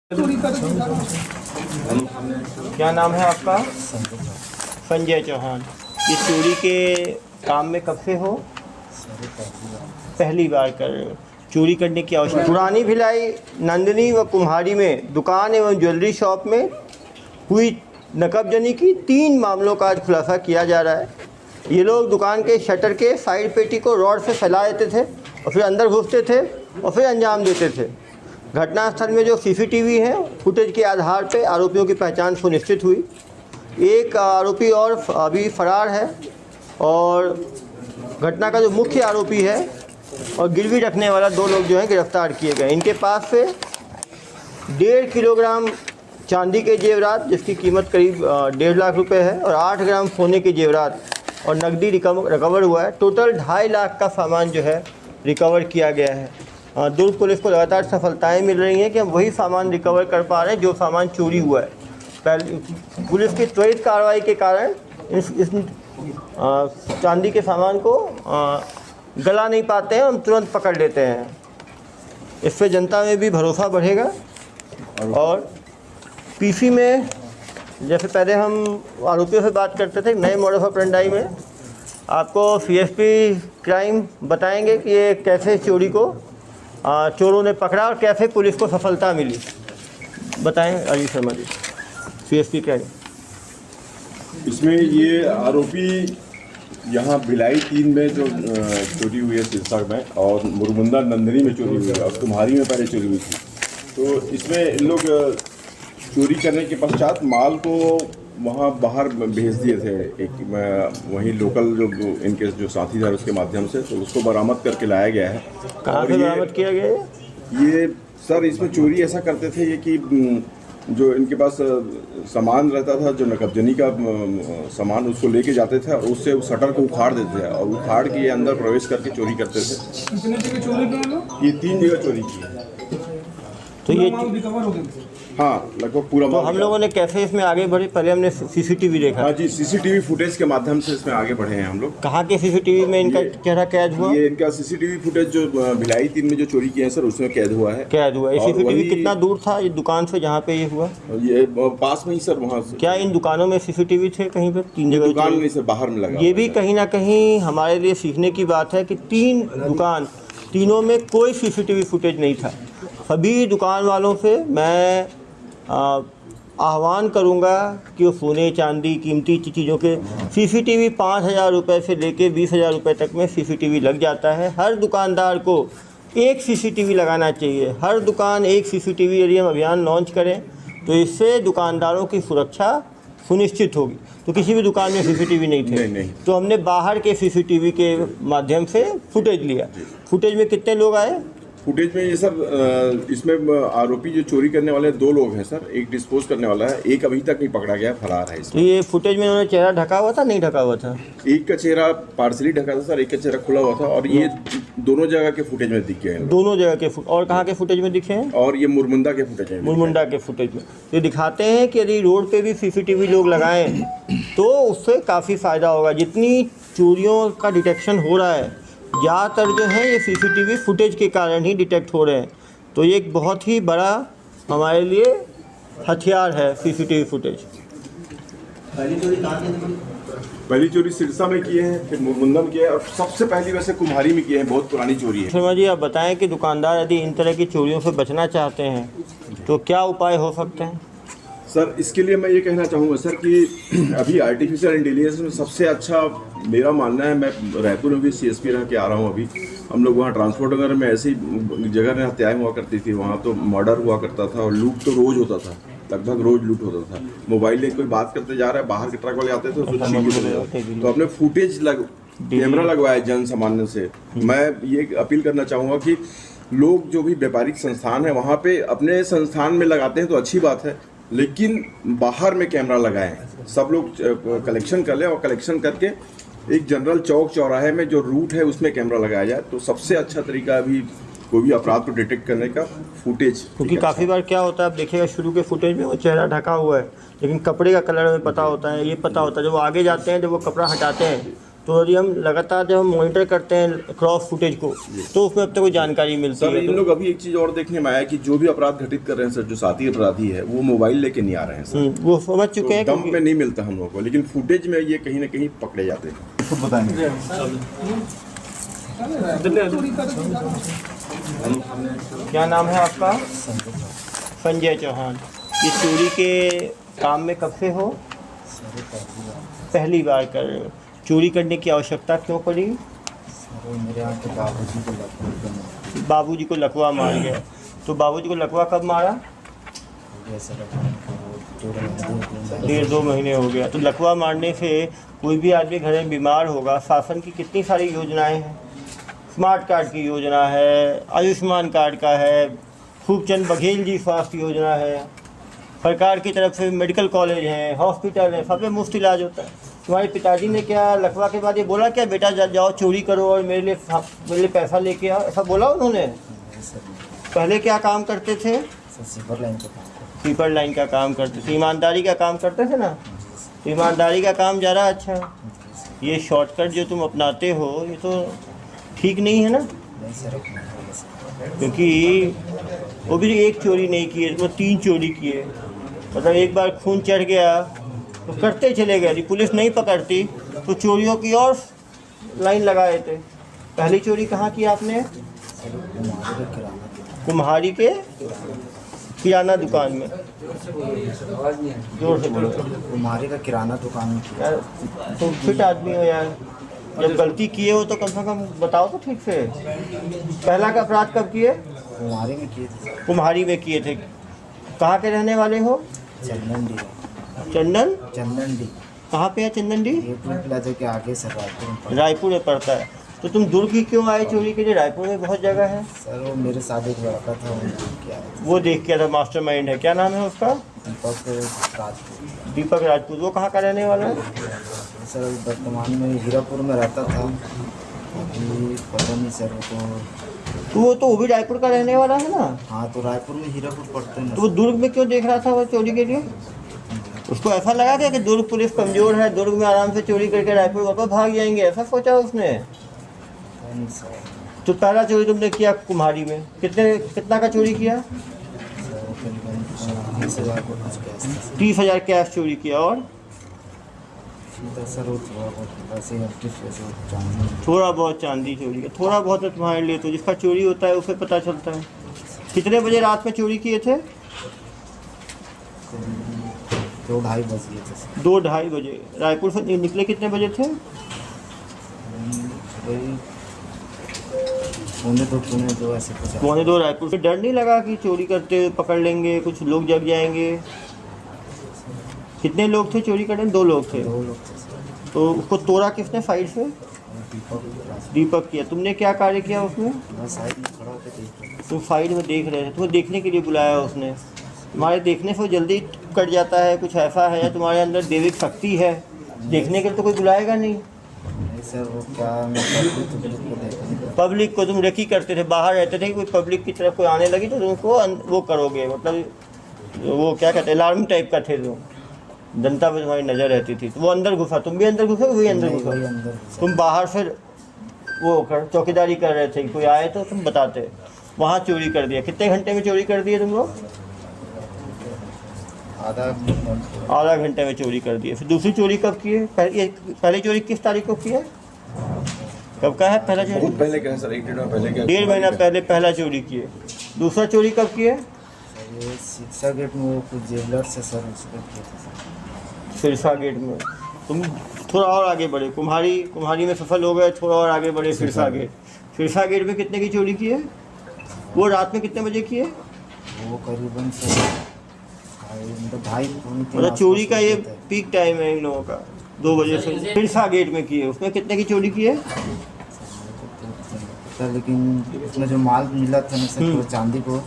क्या नाम है आपका? संजय चौहान। ये चोरी के काम में कब से हो? पहली बार कर रहे हो। चोरी करने की आवश्यकता। पुरानी भिलाई, नंदिनी व कुम्हारी में दुकान एवं ज्वेलरी शॉप में हुई नकबजनी की 3 मामलों का आज खुलासा किया जा रहा है। ये लोग दुकान के शटर के साइड पेटी को रॉड से फैला देते थे और फिर अंदर घुसते थे और फिर अंजाम देते थे। घटनास्थल में जो सीसीटीवी है, फुटेज के आधार पर आरोपियों की पहचान सुनिश्चित हुई। एक आरोपी और अभी फरार है और घटना का जो मुख्य आरोपी है और गिरवी रखने वाला 2 लोग जो हैं गिरफ्तार किए गए। इनके पास से 1.5 किलोग्राम चांदी के जेवरात जिसकी कीमत करीब 1.5 लाख रुपए है और 8 ग्राम सोने के जेवरात और नकदी रिकवर हुआ है। टोटल 2.5 लाख का सामान जो है रिकवर किया गया है। दुर्ग पुलिस को लगातार सफलताएं मिल रही हैं कि हम वही सामान रिकवर कर पा रहे हैं जो सामान चोरी हुआ है। पहले पुलिस की त्वरित कार्रवाई के कारण इस चांदी के सामान को गला नहीं पाते हैं, हम तुरंत पकड़ लेते हैं। इससे जनता में भी भरोसा बढ़ेगा। और पीसी में जैसे पहले हम आरोपियों से बात करते थे, नए मॉडल ऑफ ऑपरेंडी में आपको सीएसपी क्राइम बताएंगे कि ये कैसे चोरी को चोरों ने पकड़ा और कैसे पुलिस को सफलता मिली। बताएं अली शर्मा जी, सीएसपी क्राइम। इसमें ये आरोपी यहाँ भिलाई 3 में जो चोरी हुई है सिरसा में, और मुरमुंदा नंदिनी में चोरी हुई है और कुम्हारी में पहले चोरी हुई थी। तो इसमें इन लोग चोरी करने के पश्चात माल को वहाँ बाहर भेज दिए थे। एक वहीं लोकल जो इनके जो साथी था उसके माध्यम से, तो उसको बरामद करके लाया गया है। कहाँ से बरामद किया गया है? ये सर इसमें चोरी ऐसा करते थे ये कि जो इनके पास सामान रहता था, जो नकबजनी का सामान, उसको लेके जाते थे और उससे उस शटर को उखाड़ देते थे और उखाड़ के ये अंदर प्रवेश करके चोरी करते थे। कितने जगह चोरी किए लोग? ये 3 जगह चोरी की है। तो ये रिकवर हो गए। हाँ, लगभग पूरा। तो हम लोगों ने कैसे इसमें आगे बढ़े? पहले हमने सीसीटीवी देखा। हाँ जी, सीसीटीवी फुटेज के माध्यम से इसमें आगे बढ़े हैं हम लोग। कहाँ के सीसीटीवी में इनका चेहरा कैद हुआ? ये इनका सीसीटीवी फुटेज जो भिलाई 3 में जो चोरी किए हैं सर, उसमें कैद हुआ है। कैद हुआ है। सीसीटीवी कितना दूर था ये दुकान से जहाँ पे ये हुआ? ये पास में ही सर, वहाँ से। क्या इन दुकानों में सीसीटीवी थे कहीं पे? 3 जगह दुकान नहीं सर, बाहर में लगा। ये भी कहीं ना कहीं हमारे लिए सीखने की बात है कि 3 दुकान, तीनों में कोई सीसीटीवी फुटेज नहीं था। सभी दुकान वालों से मैं आह्वान करूंगा कि वो सोने चांदी कीमती चीज़ों के सीसीटीवी 5,000 रुपये से लेके 20,000 रुपये तक में सीसीटीवी लग जाता है। हर दुकानदार को एक सीसीटीवी लगाना चाहिए। हर दुकान एक सीसीटीवी यदि हम अभियान लॉन्च करें तो इससे दुकानदारों की सुरक्षा सुनिश्चित होगी। तो किसी भी दुकान में सीसीटीवी नहीं थे। नहीं। तो हमने बाहर के सीसीटीवी के माध्यम से फुटेज लिया। फुटेज में कितने लोग आए? फुटेज में ये सर, इसमें आरोपी जो चोरी करने वाले 2 लोग हैं सर, एक डिस्पोज करने वाला है, एक अभी तक नहीं पकड़ा गया, फरार है इसमें। तो ये फुटेज में उन्होंने चेहरा ढका हुआ था, नहीं ढका हुआ था? एक का चेहरा पार्सली ढका था सर, एक का चेहरा खुला हुआ था। और ये दोनों जगह के फुटेज में दिखे हैं। दोनों जगह के और कहाँ के फुटेज में दिखे हैं? और ये मुरमुंदा के फुटेज में। मुरमुंडा के फुटेज में ये दिखाते हैं कि यदि रोड पे भी सीसीटीवी लोग लगाएं तो उससे काफ़ी फ़ायदा होगा। जितनी चोरियों का डिटेक्शन हो रहा है, ज़्यादातर जो है ये सीसीटीवी फुटेज के कारण ही डिटेक्ट हो रहे हैं। तो ये एक बहुत ही बड़ा हमारे लिए हथियार है सीसीटीवी फुटेज। पहली चोरी सिरसा में किए हैं, फिर मुरमुंदा में किया है और सबसे पहली वैसे कुम्हारी में किए हैं। बहुत पुरानी चोरी है। शर्मा जी, आप बताएं कि दुकानदार यदि इन तरह की चोरियों से बचना चाहते हैं तो क्या उपाय हो सकते हैं? सर इसके लिए मैं ये कहना चाहूँगा सर कि अभी आर्टिफिशियल इंटेलिजेंस में सबसे अच्छा मेरा मानना है, मैं रायपुर में भी सीएसपी रह के आ रहा हूँ। अभी हम लोग वहाँ ट्रांसपोर्ट वगैरह में ऐसी जगह में हत्याएं हुआ करती थी, वहाँ तो मर्डर हुआ करता था और लूट तो रोज़ होता था, लगभग रोज लूट होता था। मोबाइल ले कोई बात करते जा रहा है, बाहर के ट्रक वाले आते थे तो छीन के चले जाते। तो अपने फुटेज कैमरा लगवाया जन सामान्य से। मैं ये अपील करना चाहूँगा कि लोग जो भी व्यापारिक संस्थान है वहाँ पे अपने संस्थान में लगाते हैं तो अच्छी बात है, लेकिन बाहर में कैमरा लगाएं। सब लोग कलेक्शन कर लें और कलेक्शन करके एक जनरल चौक चौराहे में जो रूट है उसमें कैमरा लगाया जाए तो सबसे अच्छा तरीका अभी कोई भी अपराध को डिटेक्ट करने का फुटेज। क्योंकि काफ़ी बार क्या होता है, आप देखिएगा शुरू के फुटेज में वो चेहरा ढका हुआ है लेकिन कपड़े का कलर हमें पता होता है, ये पता होता है। जब वो आगे जाते हैं, जब वो कपड़ा हटाते हैं तो यदि हम लगातार जब हम मॉनिटर करते हैं क्रॉस फुटेज को तो उसमें अब तक कोई जानकारी मिलती सर है इन तो लोग अभी एक चीज और देखने में आया कि जो भी अपराध घटित कर रहे हैं सर, जो साथी अपराधी है वो मोबाइल लेके नहीं आ रहे हैं सर। वो समझ चुके हैं दम कि में नहीं मिलता हम लोग को, लेकिन फुटेज में ये कहीं ना कहीं पकड़े जाते हैं। खुद बताएंगे। क्या नाम है आपका? संजय चौहान। ये चोरी के काम में कब से हो? पहली बार कर रहे हो। चोरी करने की आवश्यकता क्यों पड़ी? मेरे यहाँ के बाबूजी को लगभग बाबूजी को लकवा मार गया। तो बाबूजी को लकवा कब मारा? 1.5-2 महीने हो गया। तो लकवा मारने से कोई भी आदमी घर में बीमार होगा। शासन की कितनी सारी योजनाएं हैं, स्मार्ट कार्ड की योजना है, आयुष्मान कार्ड का है, खूबचंद बघेल जी स्वास्थ्य योजना है, सरकार की तरफ से मेडिकल कॉलेज हैं, हॉस्पिटल है, सब में मुफ्त इलाज होता है। तुम्हारे पिताजी ने क्या लकवा के बाद ये बोला क्या बेटा जाओ चोरी करो और मेरे लिए पैसा लेके आओ, ऐसा बोला उन्होंने? पहले क्या काम करते थे? स्लीपर लाइन का काम स्लीपर लाइन का काम करते थे, ईमानदारी का काम करते थे ना। तो ईमानदारी का काम ज़्यादा अच्छा है। ये शॉर्टकट जो तुम अपनाते हो ये तो ठीक नहीं है ना, नहीं सर, क्योंकि वो भी एक चोरी नहीं किए, वो 3 चोरी किए। मतलब एक बार खून चढ़ गया तो करते चले गए। यदि पुलिस नहीं पकड़ती तो चोरियों की और लाइन लगाए थे। पहली चोरी कहाँ की आपने? कुम्हारी के किराना दुकान में। जोर से बोलो। कुम्हारी का किराना दुकान में किया। यार तुम फिट आदमी हो यार, जब गलती किए हो तो कम से कम बताओ तो ठीक से। पहला का अपराध कब किए? कुम्हारी में किए थे। कुम्हारी में किए थे। कहाँ के रहने वाले हो? चंदन डी। चंदन डी कहाँ पे है? चंदन डी ये टूल प्लाजा के आगे सर रायपुर में पड़ा। रायपुर में पड़ता है। तो तुम दुर्ग ही क्यों आए चोरी के लिए? रायपुर में बहुत जगह है। सर वो मेरे साथ एक लड़का था, वो क्या है, वो देख के था मास्टरमाइंड है। क्या नाम है उसका? दीपक राजपूत। दीपक राजपूत। वो कहाँ का रहने वाला है? सर वर्तमान में हीरापुर में रहता था, अभी पता नहीं सर। वो भी रायपुर का रहने वाला है ना। हाँ, तो रायपुर में हीरापुर पड़ते हैं ना। तो वो दुर्ग में क्यों देख रहा था वो चोरी के लिए? उसको ऐसा लगा क्या कि दुर्ग पुलिस कमज़ोर है, दुर्ग में आराम से चोरी करके रायपुर वापस भाग जाएंगे, ऐसा सोचा उसने? नहीं सर, तो पहला चोरी तुमने किया कुम्हारी में, कितना का चोरी किया? सर करीबन 30,000 को कुछ कैश था। 30,000 कैश चोरी किया। और सीधा सर वो थोड़ा बहुत वैसे ही चांदी। थोड़ा बहुत चांदी चोरी किया। थोड़ा बहुत है तुम्हारे लिए, तो जिसका चोरी होता है उसे पता चलता है। कितने बजे रात में चोरी किए थे? 2-2:30 बज गए थे सर। 2-2:30 बजे। रायपुर से निकले कितने बजे थे? वही 1:45 ऐसे कुछ। 2:45 रायपुर से। डर नहीं लगा कि चोरी करते हुए पकड़ लेंगे, कुछ लोग जग जाएंगे? कितने लोग थे चोरी करने? 2 लोग थे। 2 लोग थे सर। तो उसको तोड़ा किसने साइड से? दीपक किया। तुमने क्या कार्य किया उसमें? मैं साइड में खड़ा होकर देख रहा था। तुम साइड में देख रहे थे, तुम्हें देखने के लिए बुलाया उसने। तुम्हारे देखने से वो जल्दी कट जाता है, कुछ ऐसा है या तुम्हारे अंदर दैविक शक्ति है? देखने के लिए तो कोई बुलाएगा नहीं। नहीं सर, वो क्या मैं पब्लिक को देखने। पब्लिक को तुम रेकी करते थे, बाहर रहते थे कि कोई पब्लिक की तरफ कोई आने लगी तो तुमको वो करोगे, मतलब वो क्या कहते हैं, अलार्म टाइप का थे तुम। जनता पर तुम्हारी नज़र रहती थी। तो वो अंदर घुसा, तुम भी अंदर घुसे, वही अंदर घुसा? वही अंदर घुसा। तुम बाहर से वो चौकीदारी कर रहे थे, कोई आए तो तुम बताते। वहाँ चोरी कर दिया। कितने घंटे में चोरी कर दिए तुम लोग? आधा घंटे में चोरी कर दिए। फिर दूसरी चोरी कब की है? पहली चोरी किस तारीख को की है? कब का है पहला चोरी? बहुत पहले क्या है सर, 1-1.5 महीना पहले क्या? 1.5 महीना पहले पहला चोरी किए। दूसरा चोरी कब की है? सर ये शिक्षा गेट में वो कुछ ज्वेलर्स है सर, उसको किया था सर। सिरसा गेट में। तुम थोड़ा और आगे बढ़े, कुम्हारी में सफल हो गए, थोड़ा और आगे बढ़े सिरसा गेट। सिरसा गेट में कितने की चोरी की है? वो रात में कितने बजे की है? वो करीबन सर मतलब 2:30-3 मतलब चोरी का ये पीक टाइम है इन लोगों का, 2 बजे से। सिरसा गेट में की है। उसमें कितने की चोरी की है? सर लेकिन उसमें जो माल मिला था ना सर, वो चांदी को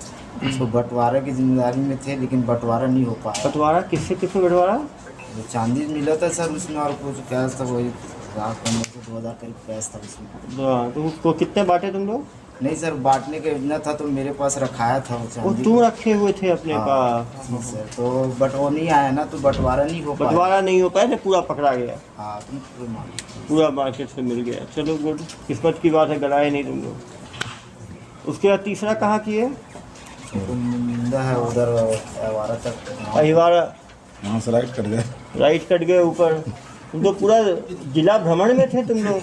उसको बंटवारा की जिम्मेदारी में थे, लेकिन बंटवारा नहीं हो पाया। बंटवारा किससे बंटवारा? जो चांदी मिला था सर उसमें, और कुछ कैश था, वही 1,1500 से 2,000 करीब कैश था उसमें। हाँ, तो उसको कितने बांटे तुम लोग? नहीं सर, बांटने का योजना था तो मेरे पास रखाया था वो वो चांदी। तुम रखे हुए थे अपने हाँ, पास। जी सर, तो बट वो नहीं आया ना, तो बंटवारा नहीं हो पाया। बंटवारा नहीं हो पाया तो पूरा पकड़ा गया, हाँ, तुम पूरे मान लो। पूरा मार्केट से मिल गया। चलो गुड, किस्मत की बात है, गलाए नहीं तुम लोग। उसके बाद तीसरा कहाँ किए? तो मिंदा है उधर अवारा तक। अहिवारा वहाँ से राइट कर गए। राइट कट गए ऊपर। तुम तो पूरा जिला भ्रमण में थे तुम लोग,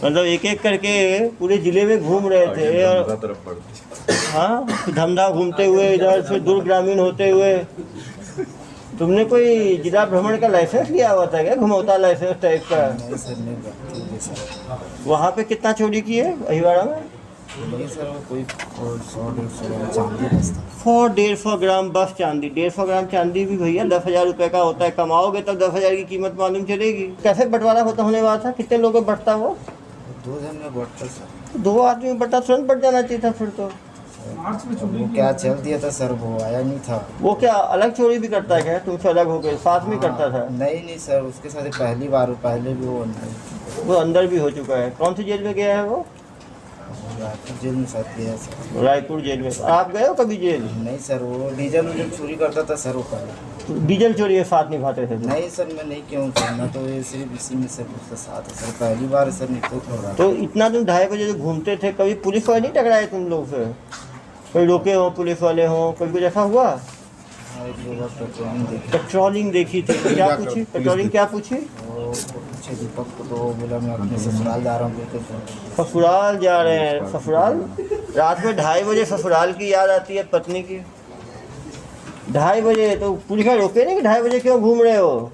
मतलब एक एक करके पूरे जिले में घूम रहे थे। और तरफ पड़ती हाँ, धमधा घूमते हुए, इधर से दूर ग्रामीण होते हुए। तुमने कोई जिला भ्रमण का लाइसेंस लिया हुआ था क्या, घुमौता लाइसेंस टाइप का? नहीं सर, नहीं करते ये सर। वहाँ पे कितना चोरी किए अहिवाड़ा में? नहीं सर, वो कोई 100-150 ग्राम चांदी बचता। 100-150 ग्राम बस चांदी। 150 ग्राम चांदी भी भैया 10,000 रुपये का होता है। कमाओगे तब 10,000 की कीमत मालूम चलेगी। कैसे बंटवारा होने वाला था? कितने लोगों को बंटता वो? 2 जन में बढ़ता सर। 2 आदमी में बंटा, तुरंत बंट जाना चाहिए था फिर तो। मार्च में वो चोरी क्या चल दिया था सर, वो आया नहीं था। वो क्या अलग चोरी भी करता है क्या? तुमसे अलग हो गए, साथ में करता था? नहीं सर, उसके साथ पहली बार, पहले भी वो नहीं। वो अंदर भी हो चुका है। कौन सी जेल में गया है वो? रायपुर जेल में साथ गया सर। रायपुर जेल में। आप गए हो कभी जेल? नहीं सर, वो डीजल उजल चोरी करता था सर वो पहले। डीजल चोरी के साथ निभाते थे तुम? नहीं सर, मैं नहीं क्यों करना, तो ये सिर्फ इसी में सर उसका साथ है सर। पहली बार सर निकल हो रहा। तो इतना तुम 2:30 बजे जो घूमते थे, कभी पुलिस वाले नहीं टकराए तुम लोग से? कोई रोके हो, पुलिस वाले हो, कोई कुछ ऐसा हुआ? एक दो बार पेट्रोलिंग देखी। पेट्रोलिंग देखी थी, क्या पूछी पेट्रोलिंग? क्या पूछी? वो पूछे दीपक को, तो वो बोला मैं अपने ससुराल जा रहा हूँ बिल्कुल। ससुराल जा रहे हैं। ससुराल रात में 2:30 बजे ससुराल की याद आती है पत्नी की? 2:30 बजे तो पुलिस वाले रोके नहीं कि 2:30 बजे क्यों घूम रहे हो?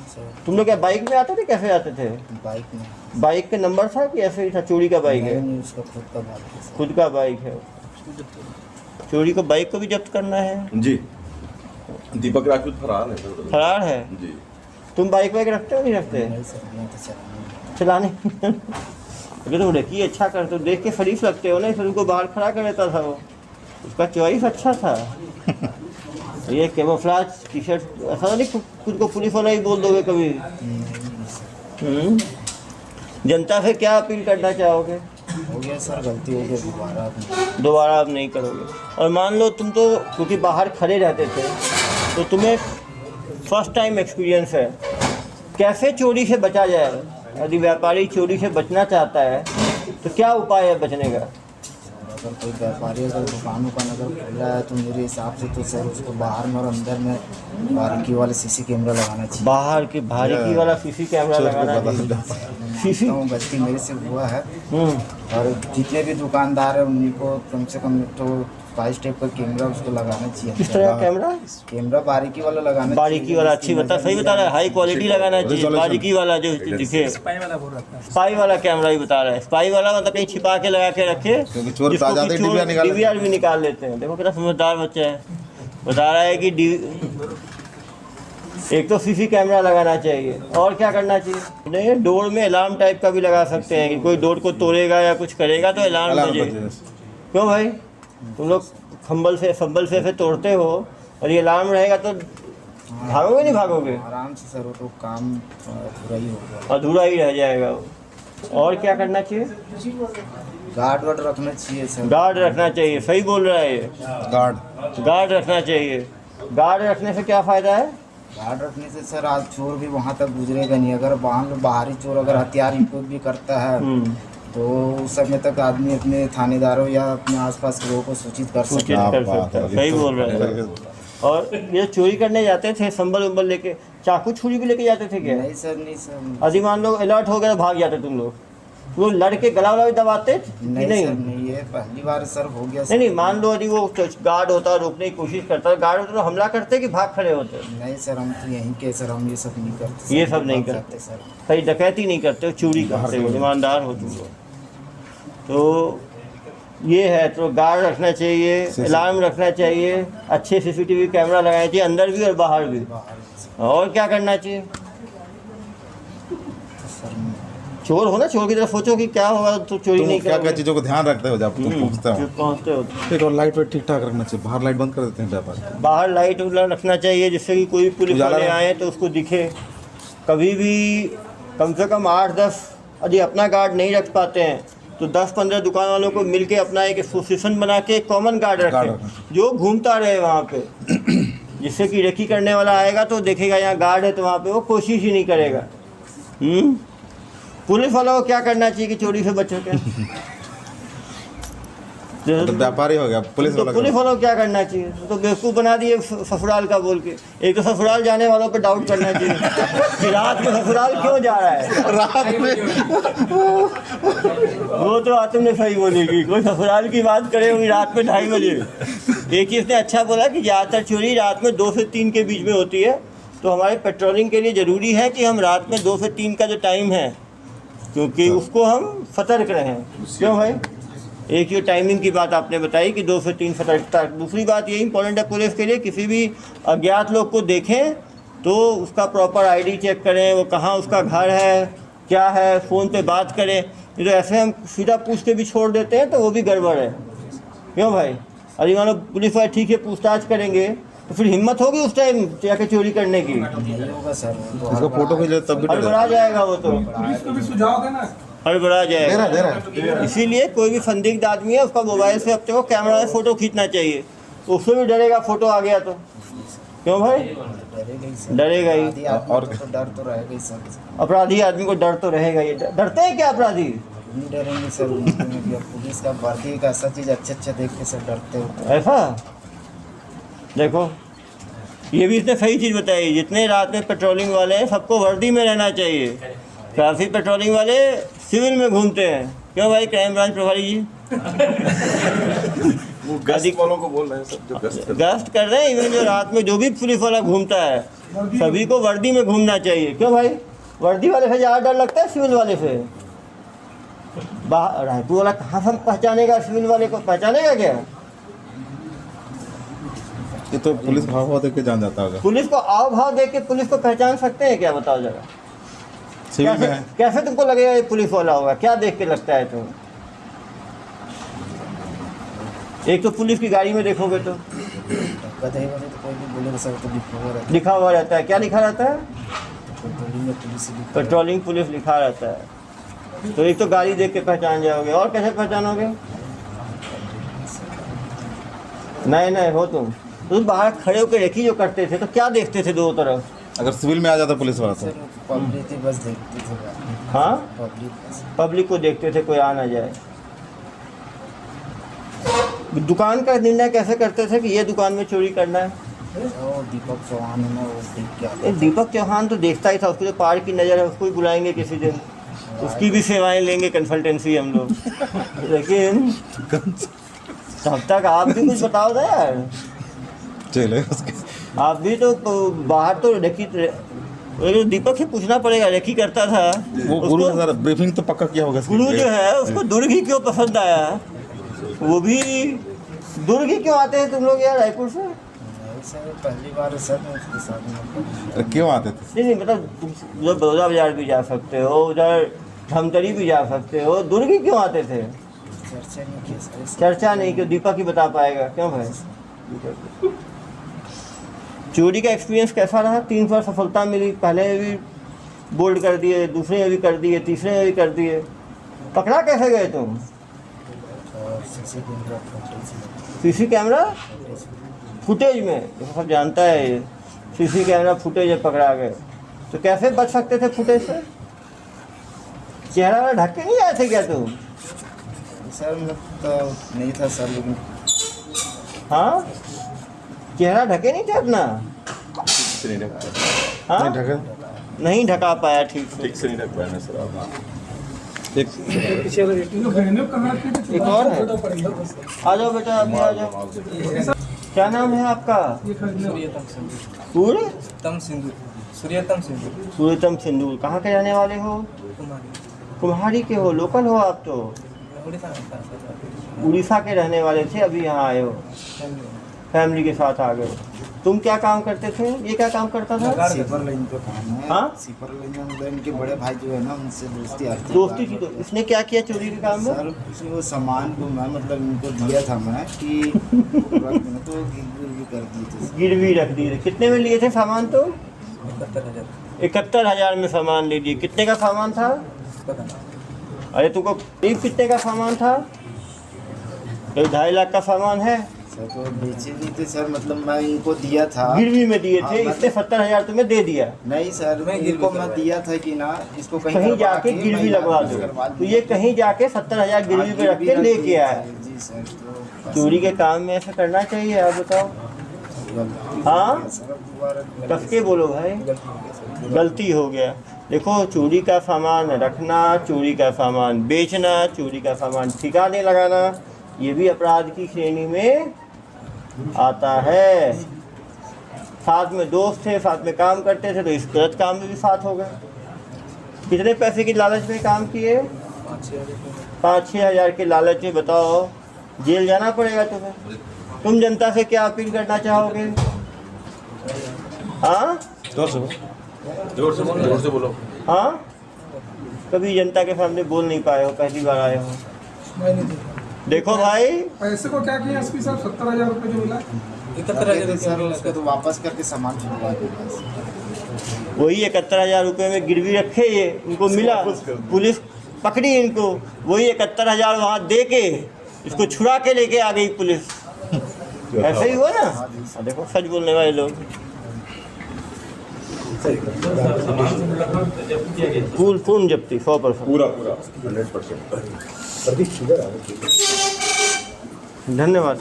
सर तुम लोग क्या बाइक में आते थे, कैसे आते थे? बाइक में। बाइक का नंबर था कि ऐसे ही था? चोरी का बाइक है? नहीं, उसका खुद का बाइक है सर। खुद का बाइक है। चोरी को बाइक को भी जब्त करना है? जी, दीपक राजपूत फरार है सर। फरार है। जी, तुम बाइक वाइक रखते हो नहीं रखते? नहीं सर, मैं तो चलाने। चलाने अगर तुम रखी अच्छा करते हो, देख के शरीफ लगते हो ना, इसलिए उनको बाहर खड़ा कर देता था वो। उसका चॉइस अच्छा था। ये कैमोफ्लेज टी शर्ट, ऐसा नहीं खुद को पुलिस वाला ही बोल दोगे कभी? जनता से क्या अपील करना चाहोगे? हो गया सर, गलती हो गई, दोबारा आप नहीं करोगे। और मान लो तुम तो क्योंकि बाहर खड़े रहते थे, तो तुम्हें फर्स्ट टाइम एक्सपीरियंस है, कैसे चोरी से बचा जाए? यदि व्यापारी चोरी से बचना चाहता है तो क्या उपाय है बचने का? अगर कोई व्यापारी अगर दुकान उकान अगर खुला है तो मेरे हिसाब से तो सर उसको बाहर में और अंदर में बारीकी वाले सीसी कैमरा लगाना चाहिए। बाहर की बारीकी वाला सीसी कैमरा लगाना चाहिए। सीसी गलती मेरे से हुआ है। और जितने भी दुकानदार हैं उनको कम से कम तो 5 स्टेप का कैमरा उसको लगाना चाहिए। किस तरह का कैमरा? कैमरा बारीकी वाला लगाना बारीकी वाला? अच्छी बता, सही बता रहा है, हाई क्वालिटी लगाना चाहिए। बारीकी वाला जो दिखे, स्पाई वाला कैमरा ही बता रहा है। स्पाई वाला मतलब कहीं छिपा के लगा के रखे, क्योंकि चोर आ जाते हैं, डीवीआर भी निकाल लेते हैं। देखो कितना समझदार बच्चा है, बता रहा है कि एक तो सीसी कैमरा लगाना चाहिए। और क्या करना चाहिए? नहीं, डोर में अलार्म टाइप का भी लगा सकते हैं कि कोई डोर को तोड़ेगा या कुछ करेगा तो अलार्म बजे। क्यों भाई, तुम लोग फंबल से ऐसे तोड़ते हो और ये अलार्म रहेगा तो भागोगे नहीं भागोगे? आराम से सर, वो तो काम अधूरा ही होगा, अधूरा ही रह जाएगा वो। और क्या करना चाहिए? गार्ड वार्ड रखना चाहिए सर। गार्ड रखना चाहिए, सही बोल रहा है ये। गार्ड रखना चाहिए। गार्ड रखने से क्या फ़ायदा है? गार्ड रखने से सर आज चोर भी वहाँ तक गुजरेगा नहीं। अगर बाहरी चोर अगर हथियार उपयोग भी करता है तो उस समय तक आदमी अपने थानेदारों या अपने आसपास के लोगों को सूचित कर सकता है। सही बोल रहे हैं। और ये चोरी करने जाते थे संबल उम्बल लेके, चाकू छुरी भी लेके जाते थे क्या? नहीं सर, नहीं सर। अभी मान लो अलर्ट हो गया भाग जाते तुम लोग, वो लड़के गला वला भी दबाते? नहीं सर, नहीं, ये पहली बार सर हो गया सर। नहीं, मान लो यदि वो गार्ड होता, रोकने की कोशिश करता, गार्ड होता तो हमला करते कि भाग खड़े होते? नहीं सर, हम तो यहीं के सर, हम ये सब नहीं करते। ये सब नहीं करते सर। कहीं डकैती नहीं करते हो, चोरी करते हो, ईमानदार हो तुम लोग। तो ये है, तो गार्ड रखना चाहिए, अलार्म रखना चाहिए, अच्छे सीसीटीवी कैमरा लगाना चाहिए, अंदर भी और बाहर भी। और क्या करना चाहिए? चोर हो ना, चोर की तरफ सोचो कि क्या होगा तो चोरी नहीं क्या करोगे। चीज़ों को ध्यान रखते हो जब तुम पहुँचते हो? पहुँचते हो एक और लाइट ठीक ठाक रखना चाहिए, बाहर लाइट बंद कर देते हैं व्यापार। बाहर लाइट रखना चाहिए जिससे कि कोई पुलिस वाले आए तो उसको दिखे। कभी भी कम से कम 8-10 यदि अपना गार्ड नहीं रख पाते हैं तो 10-15 दुकान वालों को मिलके अपना एक एसोसिएशन बना के कॉमन गार्ड गार्ड रखें जो घूमता रहे वहाँ पे, जिससे कि रेकी करने वाला आएगा तो देखेगा यहाँ गार्ड है तो वहाँ पे वो कोशिश ही नहीं करेगा। पुलिस वालों को क्या करना चाहिए कि चोरी से बच सके? तो व्यापारी हो गया पुलिस तो वाला पुलिस वालों को क्या करना चाहिए? तो बेवकूफ़ बना दिए ससुराल का बोल के। एक तो ससुराल जाने वालों पे डाउट करना चाहिए कि रात में ससुराल क्यों जा रहा है। रात में वो तो तुमने सही बोलेगी, कोई ससुराल की बात करे वही रात में 2:30 बजे। एक ही इसने अच्छा बोला कि ज़्यादातर चोरी रात में 2 से 3 के बीच में होती है, तो हमारे पेट्रोलिंग के लिए ज़रूरी है कि हम रात में 2 से 3 का जो टाइम है, क्योंकि उसको हम सतर्क रहें। क्यों भाई? एक ये टाइमिंग की बात आपने बताई कि 2 से 3 सतर्कता। दूसरी बात ये इंपॉर्टेंट है पुलिस के लिए, किसी भी अज्ञात लोग को देखें तो उसका प्रॉपर आईडी चेक करें, वो कहाँ उसका घर है, क्या है, फ़ोन पे बात करें। तो ऐसे हम सीधा पूछ के भी छोड़ देते हैं तो वो भी गड़बड़ है। क्यों भाई? अरे मान लो पुलिस वाले ठीक है पूछताछ करेंगे तो फिर हिम्मत होगी उस टाइम जाके चोरी करने की? नहीं होगा सर, वो तो उसका फोटो खींच ले तब भी डर हड़बड़ा जाएगा वो, तो पुलिस को भी सुझाव देना। हड़बड़ा दे रहा जाएगा। है। इसीलिए कोई भी संदिग्ध आदमी है उसका मोबाइल से अपने को कैमरा में फ़ोटो खींचना चाहिए, तो उससे भी डरेगा फ़ोटो आ गया तो। क्यों भाई? डरेगा ही सर, डरेगा ही। आदि आदमी और को तो डर तो रहेगा ही सर। अपराधी आदमी को डर तो रहेगा ही। डरते हैं क्या अपराधी? नहीं डरेंगे सर, उनको में भी अब पुलिस का वर्दी का ऐसा चीज़ अच्छे देख के सब डरते हो। ऐसा देखो, ये भी इसने सही चीज़ बताई। जितने रात में पेट्रोलिंग वाले हैं सबको वर्दी में रहना चाहिए। काफ़ी पेट्रोलिंग वाले सिविल में घूमते हैं। क्यों भाई क्राइम ब्रांच प्रभारी जी? वो गश्त वालों को बोल रहे हैं सब, जो गश्त कर रहे हैं। इवन जो रात में जो भी पुलिस वाला घूमता है सभी को वर्दी में घूमना चाहिए। क्यों भाई? वर्दी वाले से ज़्यादा डर लगता है सिविल वाले से। रायपुर वाला कहाँ से पहचानेगा? सिविल वाले को पहचानेगा क्या? ये तो पुलिस भाव भाव देख के जान जाता होगा। पुलिस को आओ भाव देख के पुलिस को पहचान सकते हैं क्या? बताओ जरा। सिविल में कैसे है। कैसे तुमको लगेगा ये पुलिस वाला होगा? क्या देख के लगता है तुम? एक तो पुलिस की गाड़ी में देखोगे तो गधे वाले तो कोई भी बोलेगा सर, तो लिखा हुआ रहता है। क्या लिखा रहता है? पेट्रोलिंग में पुलिस लिखा है। पेट्रोलिंग पुलिस लिखा रहता है। तो एक तो गाड़ी देख के पहचान जाओगे, और कैसे पहचानोगे? नहीं हो तुम बाहर खड़े होकर रेकी जो करते थे तो क्या देखते थे दोनों तरफ? अगर सिविल में आ जाता पुलिस वाला तो सर पब्लिक ही बस देखते थे। हाँ, पब्लिक बस। पब्लिक को देखते थे कोई आ ना जाए। दुकान का निर्णय कैसे करते थे कि ये दुकान में चोरी करना है? वो दीपक चौहान है ना, वो देख के आता ये दीपक चौहान तो देखता ही था, उसकी तो पार की नज़र है, उसको ही बुलाएंगे किसी दिन, उसकी भी सेवाएं लेंगे, कंसल्टेंसी हम लोग। लेकिन तब तक आप भी कुछ बताओ ना यार। चले उसके आप भी तो बाहर तो रेकी, दीपक से पूछना पड़ेगा रेकी करता था वो गुरु उसको, सर ब्रीफिंग तो पक्का किया होगा इसके गुरु लिए। जो है उसको दुर्ग ही क्यों पसंद आया? वो भी दुर्ग ही क्यों आते हैं तुम लोग यार रायपुर से? है। सर पहली बार सर मैं उसके साथ में अरे क्यों आते थे? नहीं मतलब उधर बड़ौदा बाजार भी जा सकते हो, उधर धमतरी भी जा सकते हो, दुर्ग ही क्यों आते थे? चर्चा नहीं किया सर इसका। चर्चा नहीं, क्यों? दीपक ही बता पाएगा। क्यों भाई? चोरी का एक्सपीरियंस कैसा रहा? 3 बार सफलता मिली, पहले में भी बोल्ड कर दिए, दूसरे में भी कर दिए, तीसरे में भी कर दिए। पकड़ा कैसे गए तुम? और CC camera CC camera footage में, ये सब जानता है ये, सीसी कैमरा फुटेज में पकड़ा गए। तो कैसे बच सकते थे फुटेज से? चेहरा वाला ढक के नहीं आए थे क्या तुम? सर मतलब तो नहीं था सर, लेकिन हाँ, चेहरा ढके नहीं थे अपना? से नहीं ढक पाया, हाँ, नहीं ढका नहीं ढका पाया ठीक से। ठीक से नहीं ढक पाया ना सर आप। एक इनको बहनों कमरा के एक और है, पड़ेगा। आ जाओ बेटा, अभी आ जाओ। क्या नाम है आपका? ये खरीदने सूर्यतम सिंदूर। कहाँ के रहने वाले हो? कुम्हारी के हो? लोकल हो आप तो? उड़ीसा के रहने वाले थे, अभी यहाँ आए हो, फैमिली के साथ आ गए हो। तुम क्या काम करते थे? ये क्या काम करता था? सीपर लाइन पे काम है। हाँ? सीपर लाइन में मतलब इनके बड़े भाई जो है ना, उनसे दोस्ती आती है। दोस्ती थी तो इसने क्या किया चोरी के काम में? सर उसने वो सामान को मैं मतलब इनको दिया था मैं कि तो गिरवी कर दी थी। गिरवी रख दी। कितने में लिए थे सामान? तो 71,000 में सामान ले लिए। कितने का सामान था? अरे तुमको करीब कितने का सामान था? 2.5 लाख का सामान है, सर तो बेचे नहीं थे सर, मतलब मैं इनको दिया था। गिरवी में दिए हाँ, थे, मैं- इसने 70,000 तुम्हें दे दिया। नहीं सर, इनको मैं दिया था कि ना इसको कहीं कहीं करवा जाके के गिरवी मैं लगवा इलाज दो, करवा तो दिया। ये कहीं जाके 70,000 गिरवी हाँ, पे रख के रख लेके दिए आया। थे। जी सर, तो बस चोरी के काम में ऐसा करना चाहिए, आप बताओ। गलती हाँ? हो गया सर, अब दोबारा कस के बोलो भाई, गलती हो गया। देखो, चोरी का सामान रखना, चोरी का सामान बेचना, चोरी का सामान ठिकाने लगाना, ये भी अपराध की श्रेणी में आता है। साथ में दोस्त थे, साथ में काम करते थे, तो इस गलत काम में भी साथ हो गए। कितने पैसे की लालच में काम किए? 5-6 हज़ार के लालच में, बताओ, जेल जाना पड़ेगा तुम्हें। तुम जनता से क्या अपील करना चाहोगे? हाँ जोर से जोर से बोलो। हाँ, कभी जनता के सामने बोल नहीं पाए हो, पहली बार आए हो। मैं नहीं देखा। देखो भाई, पैसे को क्या किया एसपी साहब? 70,000 रुपये जो मिला। कहते सर उसको तो वापस करके सामान छुड़वा देगा। वही 71,000 रुपये में गिरवी रखे, ये इनको मिला, पुलिस पकड़ी इनको, वही 71,000 वहाँ दे के इसको छुड़ा के लेके आ गई पुलिस। ऐसे ही हुआ ना। देखो, सच बोलने वाले लोग। पूर्ण जब्ती 100%। पूरा 100%। धन्यवाद।